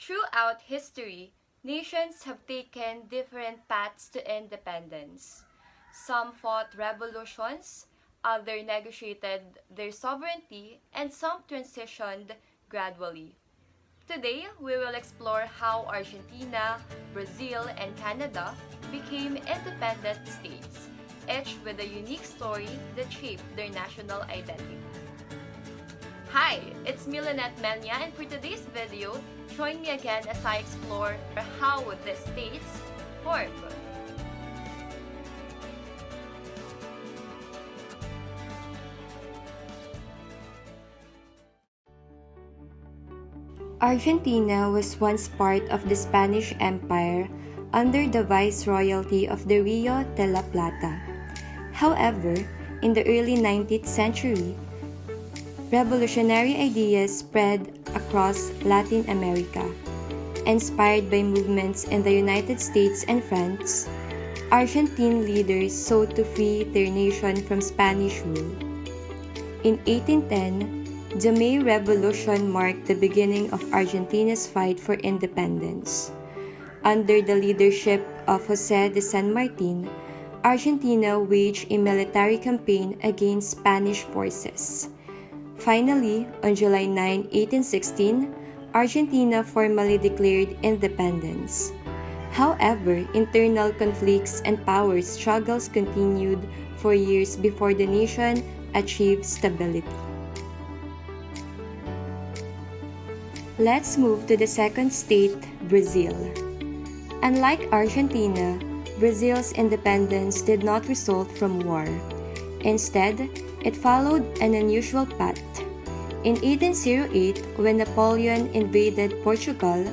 Throughout history, nations have taken different paths to independence. Some fought revolutions, others negotiated their sovereignty, and some transitioned gradually. Today, we will explore how Argentina, Brazil, and Canada became independent states, each with a unique story that shaped their national identity. Hi, it's Milanette Melnia, and for today's video, join me again as I explore how the states formed. Argentina was once part of the Spanish Empire under the viceroyalty of the Rio de la Plata. However, in the early 19th century, revolutionary ideas spread across Latin America. Inspired by movements in the United States and France, Argentine leaders sought to free their nation from Spanish rule. In 1810, the May Revolution marked the beginning of Argentina's fight for independence. Under the leadership of José de San Martín, Argentina waged a military campaign against Spanish forces. Finally, on July 9, 1816, Argentina formally declared independence. However, internal conflicts and power struggles continued for years before the nation achieved stability. Let's move to the second state, Brazil. Unlike Argentina, Brazil's independence did not result from war. Instead, it followed an unusual path. In 1808, when Napoleon invaded Portugal,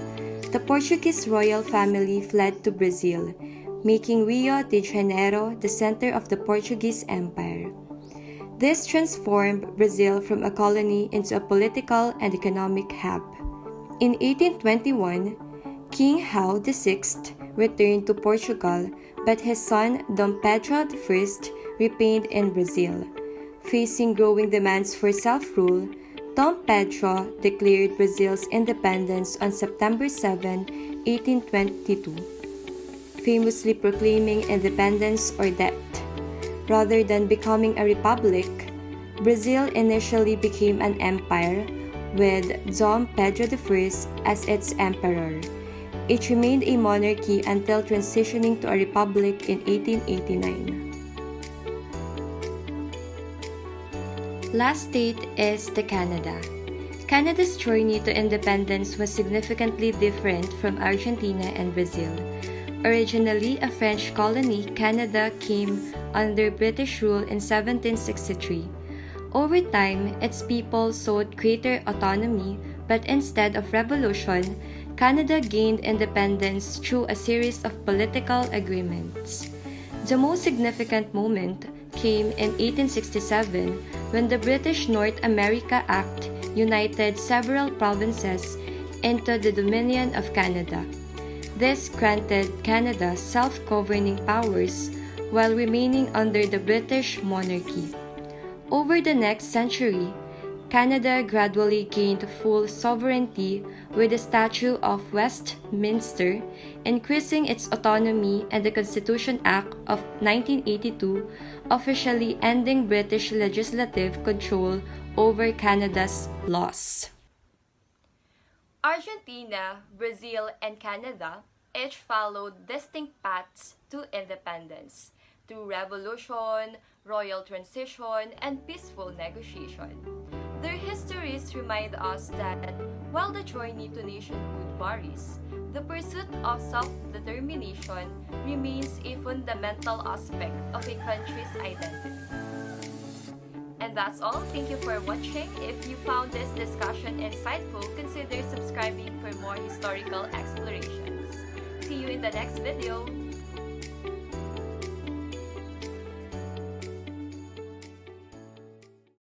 the Portuguese royal family fled to Brazil, making Rio de Janeiro the center of the Portuguese Empire. This transformed Brazil from a colony into a political and economic hub. In 1821, King João VI returned to Portugal, but his son Dom Pedro I remained in Brazil. Facing growing demands for self-rule, Dom Pedro declared Brazil's independence on September 7, 1822, famously proclaiming independence or death. Rather than becoming a republic, Brazil initially became an empire, with Dom Pedro I as its emperor. It remained a monarchy until transitioning to a republic in 1889. Last state is the Canada. Canada's journey to independence was significantly different from Argentina and Brazil. Originally a French colony, Canada came under British rule in 1763. Over time, its people sought greater autonomy, but instead of revolution, Canada gained independence through a series of political agreements. The most significant moment came in 1867 when the British North America Act united several provinces into the Dominion of Canada. This granted Canada self-governing powers while remaining under the British monarchy. Over the next century, Canada gradually gained full sovereignty with the Statute of Westminster, increasing its autonomy, and the Constitution Act of 1982 officially ending British legislative control over Canada's laws. Argentina, Brazil, and Canada each followed distinct paths to independence through revolution, royal transition, and peaceful negotiation. Their histories remind us that while the journey to nationhood varies, the pursuit of self-determination remains a fundamental aspect of a country's identity. And that's all. Thank you for watching. If you found this discussion insightful, consider subscribing for more historical explorations. See you in the next video.